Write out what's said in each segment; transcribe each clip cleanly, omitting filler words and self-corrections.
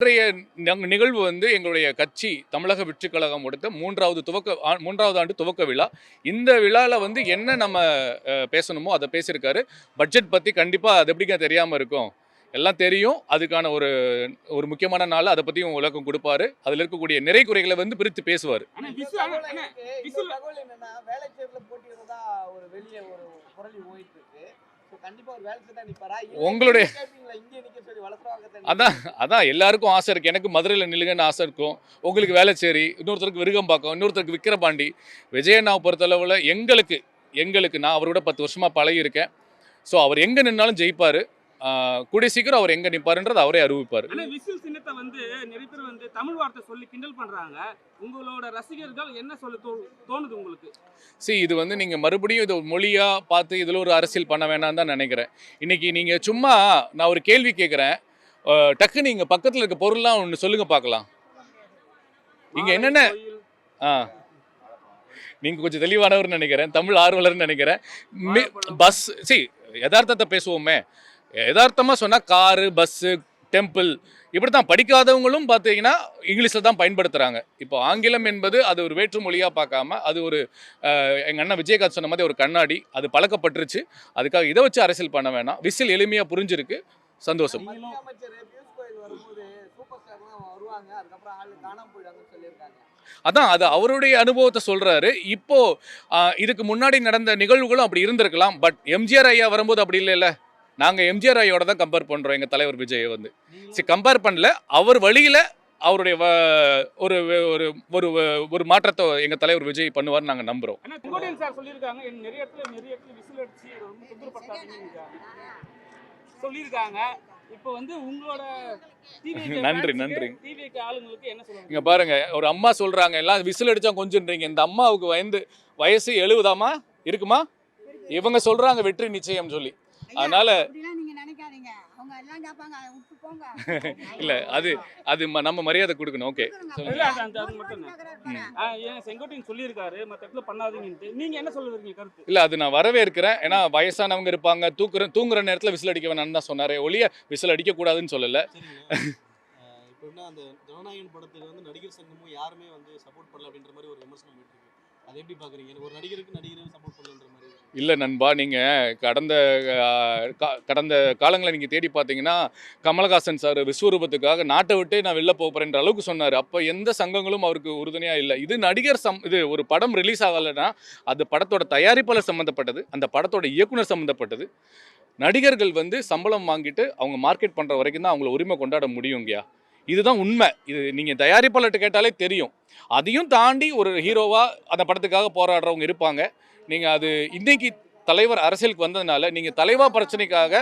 இன்றைய நிகழ்வு வந்து எங்களுடைய கட்சி தமிழக வெற்றிக் கழகம் கொடுத்த மூன்றாவது ஆண்டு துவக்க விழா. இந்த விழாவில் வந்து என்ன நம்ம பேசணுமோ அதை பேசியிருக்காரு. பட்ஜெட் பற்றி கண்டிப்பாக அது எப்படிங்க தெரியாமல் இருக்கும், எல்லாம் தெரியும். அதுக்கான ஒரு ஒரு முக்கியமான நாள், அதை பற்றியும் விளக்கம் கொடுப்பாரு. அதில் இருக்கக்கூடிய நிறை குறைகளை வந்து பிரித்து பேசுவார். உங்களுடைய அதான் எல்லாருக்கும் ஆசை இருக்கு. எனக்கு மதுரையில் நில்லுங்கன்னு ஆசை இருக்கும். உங்களுக்கு வேளச்சேரி, இன்னொருத்தருக்கு விருகம்பாக்கம், இன்னொருத்தருக்கு விக்கிரபாண்டி. விஜயண்ணாவை பொறுத்தளவில் எங்களுக்கு நான் அவரோட 10 வருஷமா பழகி இருக்கேன். ஸோ அவர் எங்கே நின்னாலும் ஜெயிப்பார். கூடிய சீக்கிரம் அவர் எங்கே நிற்பாருன்றது அவரே அறிவிப்பார். விசில் சின்னத்தை வந்து நிறைய பேர் வந்து தமிழ் வார்த்தை சொல்லி கிண்டல் பண்றாங்க. உங்களோட ரசிகர்கள் என்ன சொல்ல தோணுது உங்களுக்கு? இது வந்து நீங்கள் மறுபடியும் இது மொழியாக பார்த்து இதில் ஒரு அரசியல் பண்ண வேணாம் தான் நினைக்கிறேன். இன்னைக்கு நீங்கள் சும்மா நான் ஒரு கேள்வி கேட்குறேன், டக்கு நீங்கள் பக்கத்தில் இருக்க பொருள்லாம் ஒன்று சொல்லுங்க பார்க்கலாம். இங்கே என்னென்ன நீங்கள் கொஞ்சம் தெளிவானவர்னு நினைக்கிறேன், தமிழ் ஆர்வலர்னு நினைக்கிறேன். பஸ் யதார்த்தத்தை பேசுவோமே. யதார்த்தமாக சொன்னால் காரு, பஸ்ஸு, டெம்பிள் இப்படி தான். படிக்காதவங்களும் பார்த்தீங்கன்னா இங்கிலீஷில் தான் பயன்படுத்துகிறாங்க. இப்போ ஆங்கிலம் என்பது அது ஒரு வேற்று மொழியாக பார்க்காம அது ஒரு எங்கள் அண்ணன் விஜயகாந்த் சொன்ன மாதிரி ஒரு கண்ணாடி, அது பழக்கப்பட்டுருச்சு. அதுக்காக இதை வச்சு அரசியல் பண்ண வேணாம். விசில் எளிமையாக புரிஞ்சிருக்கு, சந்தோஷம். அதான் அது அவருடைய அனுபவத்தை சொல்றாரு. இப்போ இதுக்கு முன்னாடி நடந்த நிகழ்வுகளும் அப்படி இருந்திருக்கலாம். பட் எம்ஜிஆர் ஐயா வரும்போது அப்படி இல்லைல்ல. நாங்கள் எம்ஜிஆர் ஐயோட தான் கம்பேர் பண்ணுறோம். எங்கள் தலைவர் விஜய் வந்து கம்பேர் பண்ணல. அவர் வழியில் அவருடைய ஒரு ஒரு ஒரு ஒரு மாற்றத்தை எங்கள் தலைவர் விஜய் பண்ணுவார்னு நாங்கள் நம்புகிறோம். இப்போ வந்து உங்களோட நன்றி இங்க பாருங்க, ஒரு அம்மா சொல்றாங்க எல்லாம் விசில் அடிச்சா கொஞ்சம்ன்றீங்க. இந்த அம்மாவுக்கு வயசு 70 இருக்குமா? இவங்க சொல்றாங்க வெற்றி நிச்சயம் சொல்லி. அதனால இல்ல அது நம்ம மரியாதை கொடுக்கணும். ஓகே, செங்கோட்டையன் சொல்லியிருக்காரு மற்ற இடத்துல பண்ணாதீங்கன்னு. நீங்க என்ன சொல்லுவீங்க கருத்து? இல்ல அது நான் வரவேற்கிறேன். ஏன்னா வயசானவங்க இருப்பாங்க, தூங்குற நேரத்துல விசில் அடிக்க வேணாம்னு தான் சொன்னாரே ஒழிய விசில் அடிக்க கூடாதுன்னு சொல்லல. இப்போ அந்த ஜனநாயகன் படத்துக்கு வந்து நடிகர் சங்கமும் யாருமே வந்து சப்போர்ட் பண்ணல அப்படின்ற மாதிரி ஒரு விமர்சனம் போயிட்டு இருக்கு. அதை எப்படி பாக்குறீங்க? ஒரு நடிகருக்கு சப்போர்ட் பண்ணலன்ற மாதிரி. இல்லை நண்பா, நீங்கள் கடந்த காலங்களை நீங்கள் தேடி பார்த்தீங்கன்னா கமலஹாசன் சார் விஸ்வரூபத்துக்காக நாட்டை விட்டு நான் வெளில போகிறேன்ற அளவுக்கு சொன்னார். அப்போ எந்த சங்கங்களும் அவருக்கு உறுதுணையாக இல்லை. இது நடிகர் இது ஒரு படம் ரிலீஸ் ஆகலைன்னா அது படத்தோட தயாரிப்பாளர் சம்மந்தப்பட்டது, அந்த படத்தோட இயக்குனர் சம்மந்தப்பட்டது. நடிகர்கள் வந்து சம்பளம் வாங்கிட்டு அவங்க மார்க்கெட் பண்ணுற வரைக்கும் தான் அவங்கள உரிமை கொண்டாட முடியுங்கயா. இதுதான் உண்மை. இது நீங்கள் தயாரிப்பாளர்கிட்ட கேட்டாலே தெரியும். அதையும் தாண்டி ஒரு ஹீரோவாக அந்த படத்துக்காக போராடுறவங்க இருப்பாங்க. நீங்கள் அது இன்னைக்கு தலைவர் அரசியலுக்கு வந்ததுனால நீங்கள் தலைவா பிரச்சனைக்காக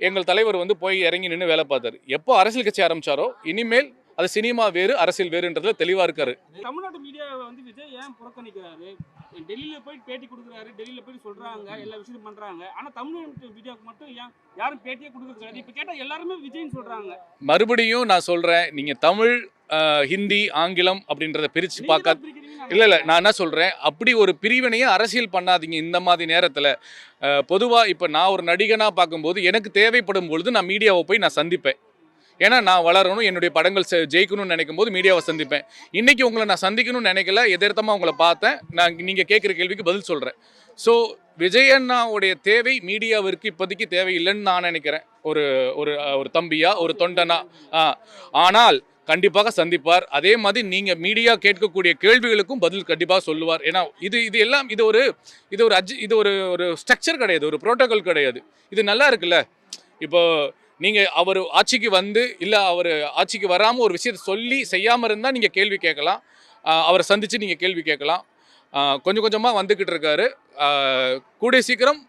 எங்கள் தலைவர் வந்து போய் இறங்கி நின்று வேலை பார்த்தாரு. எப்போ அரசியல் கட்சி ஆரம்பிச்சாரோ இனிமேல் அது சினிமா வேறு அரசியல் வேறுன்றதுல தெளிவாக இருக்காரு. தமிழ்நாட்டு மீடியாவை வந்து விஜய் ஏன் புறக்கணிக்கிறாரு? டெல்லியில போய் பேட்டி கொடுக்குறாரு, டெல்லியில போய் சொல்றாங்க, எல்லா விஷயமும் பண்றாங்க. ஆனா தமிழ்நாட்டு மீடியாவுக்கு மட்டும் யாரும் பேட்டியே கொடுக்கறது. இப்ப கேட்டா எல்லாருமே விஜய்னு சொல்றாங்க. மறுபடியும் நான் சொல்றேன், நீங்க தமிழ், ஹிந்தி, ஆங்கிலம் அப்படின்றத பிரிச்சு பார்க்க இல்லை நான் என்ன சொல்கிறேன், அப்படி ஒரு பிரிவினையை அரசியல் பண்ணாதீங்க இந்த மாதிரி நேரத்தில். பொதுவாக இப்போ நான் ஒரு நடிகனாக பார்க்கும்போது எனக்கு தேவைப்படும் பொழுது நான் மீடியாவை போய் நான் சந்திப்பேன். ஏன்னா நான் வளரணும், என்னுடைய படங்கள் ஜெயிக்கணும்னு நினைக்கும் போது மீடியாவை சந்திப்பேன். இன்றைக்கி உங்களை நான் சந்திக்கணும்னு நினைக்கல, எதிர்த்தமாக உங்களை பார்த்தேன். நான் நீங்கள் கேட்குற கேள்விக்கு பதில் சொல்கிறேன். ஸோ விஜயண்ணாவுடைய தேவை மீடியாவிற்கு இப்போதைக்கு தேவையில்லைன்னு நான் நினைக்கிறேன். ஒரு ஒரு தம்பியா, ஒரு தொண்டனா. ஆனால் கண்டிப்பாக சந்திப்பார். அதே மாதிரி நீங்கள் மீடியா கேட்கக்கூடிய கேள்விகளுக்கும் பதில் கண்டிப்பாக சொல்லுவார். ஏன்னா இது எல்லாம் இது ஒரு ஸ்ட்ரக்சர் கிடையாது, ஒரு புரோட்டோகால் கிடையாது. இது நல்லா இருக்குல்ல. இப்போ நீங்கள் அவர் ஆட்சிக்கு வந்து இல்லை அவர் ஆட்சிக்கு வராமல் ஒரு விஷயத்தை சொல்லி செய்யாமல் இருந்தால் நீங்கள் கேள்வி கேட்கலாம், அவரை சந்தித்து நீங்கள் கேள்வி கேட்கலாம். கொஞ்சம் கொஞ்சமாக வந்துக்கிட்டு இருக்காரு. கூடிய சீக்கிரம்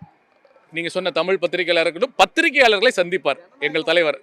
நீங்கள் சொன்ன தமிழ் பத்திரிகையாளர்களும் பத்திரிகையாளர்களை சந்திப்பார் எங்கள் தலைவர்.